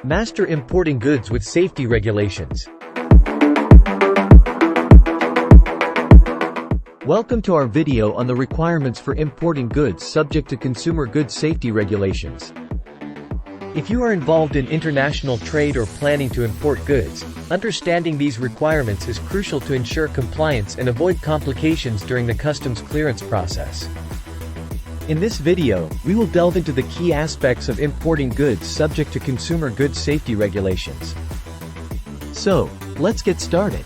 Master importing goods with safety regulations. Welcome to our video on the requirements for importing goods subject to consumer goods safety regulations. If you are involved in international trade or planning to import goods, understanding these requirements is crucial to ensure compliance and avoid complications during the customs clearance process. In this video, we will delve into the key aspects of importing goods subject to consumer goods safety regulations. So, let's get started.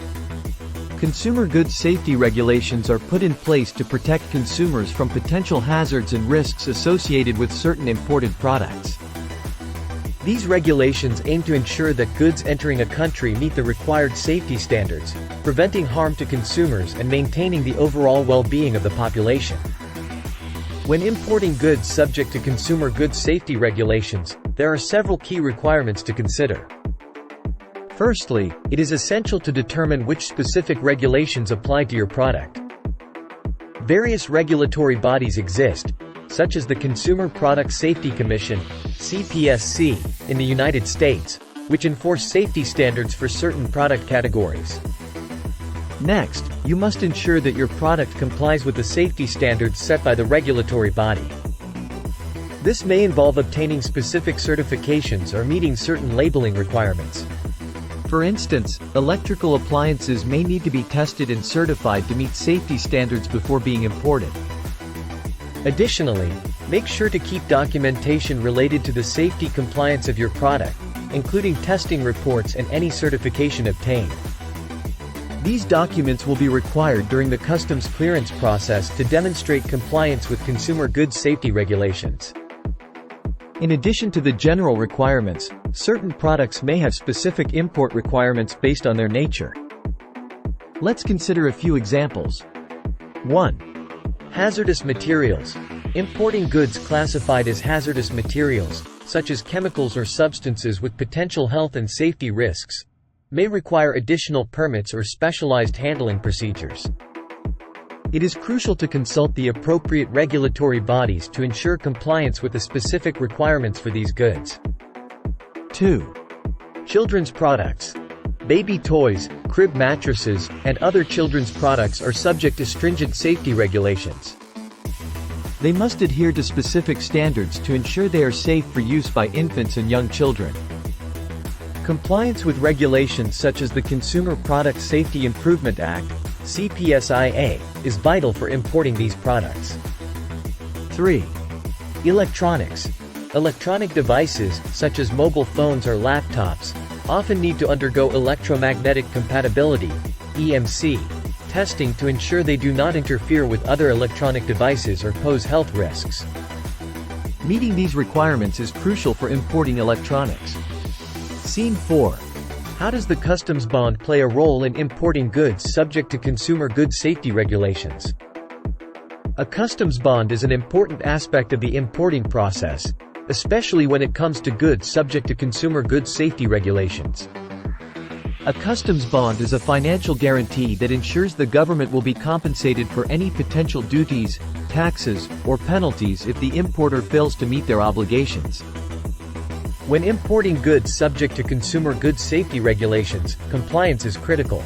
Consumer goods safety regulations are put in place to protect consumers from potential hazards and risks associated with certain imported products. These regulations aim to ensure that goods entering a country meet the required safety standards, preventing harm to consumers and maintaining the overall well-being of the population. When importing goods subject to consumer goods safety regulations, there are several key requirements to consider. Firstly, it is essential to determine which specific regulations apply to your product. Various regulatory bodies exist, such as the Consumer Product Safety Commission, CPSC, in the United States, which enforce safety standards for certain product categories. Next, you must ensure that your product complies with the safety standards set by the regulatory body. This may involve obtaining specific certifications or meeting certain labeling requirements. For instance, electrical appliances may need to be tested and certified to meet safety standards before being imported. Additionally, make sure to keep documentation related to the safety compliance of your product, including testing reports and any certification obtained. These documents will be required during the customs clearance process to demonstrate compliance with consumer goods safety regulations. In addition to the general requirements, certain products may have specific import requirements based on their nature. Let's consider a few examples. 1. Hazardous materials. Importing goods classified as hazardous materials, such as chemicals or substances with potential health and safety risks, may require additional permits or specialized handling procedures. It is crucial to consult the appropriate regulatory bodies to ensure compliance with the specific requirements for these goods. 2. Children's products. Baby toys, crib mattresses, and other children's products are subject to stringent safety regulations. They must adhere to specific standards to ensure they are safe for use by infants and young children. Compliance with regulations such as the Consumer Product Safety Improvement Act, CPSIA, is vital for importing these products. 3. Electronics. Electronic devices, such as mobile phones or laptops, often need to undergo electromagnetic compatibility, EMC, testing to ensure they do not interfere with other electronic devices or pose health risks. Meeting these requirements is crucial for importing electronics. Scene 4. How does the customs bond play a role in importing goods subject to consumer goods safety regulations? A customs bond is an important aspect of the importing process, especially when it comes to goods subject to consumer goods safety regulations. A customs bond is a financial guarantee that ensures the government will be compensated for any potential duties, taxes, or penalties if the importer fails to meet their obligations. When importing goods subject to consumer goods safety regulations, compliance is critical.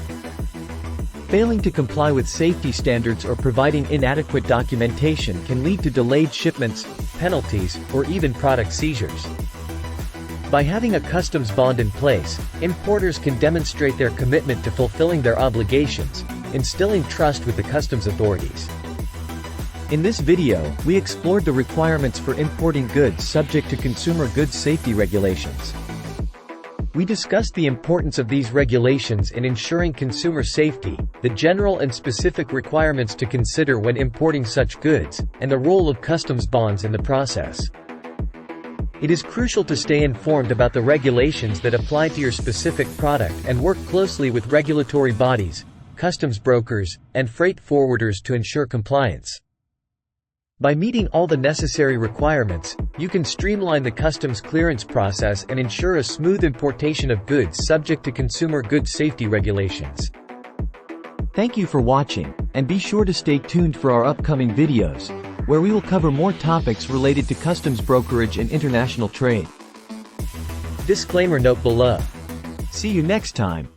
Failing to comply with safety standards or providing inadequate documentation can lead to delayed shipments, penalties, or even product seizures. By having a customs bond in place, importers can demonstrate their commitment to fulfilling their obligations, instilling trust with the customs authorities. In this video, we explored the requirements for importing goods subject to consumer goods safety regulations. We discussed the importance of these regulations in ensuring consumer safety, the general and specific requirements to consider when importing such goods, and the role of customs bonds in the process. It is crucial to stay informed about the regulations that apply to your specific product and work closely with regulatory bodies, customs brokers, and freight forwarders to ensure compliance. By meeting all the necessary requirements, you can streamline the customs clearance process and ensure a smooth importation of goods subject to consumer goods safety regulations. Thank you for watching, and be sure to stay tuned for our upcoming videos, where we will cover more topics related to customs brokerage and international trade. Disclaimer note below. See you next time.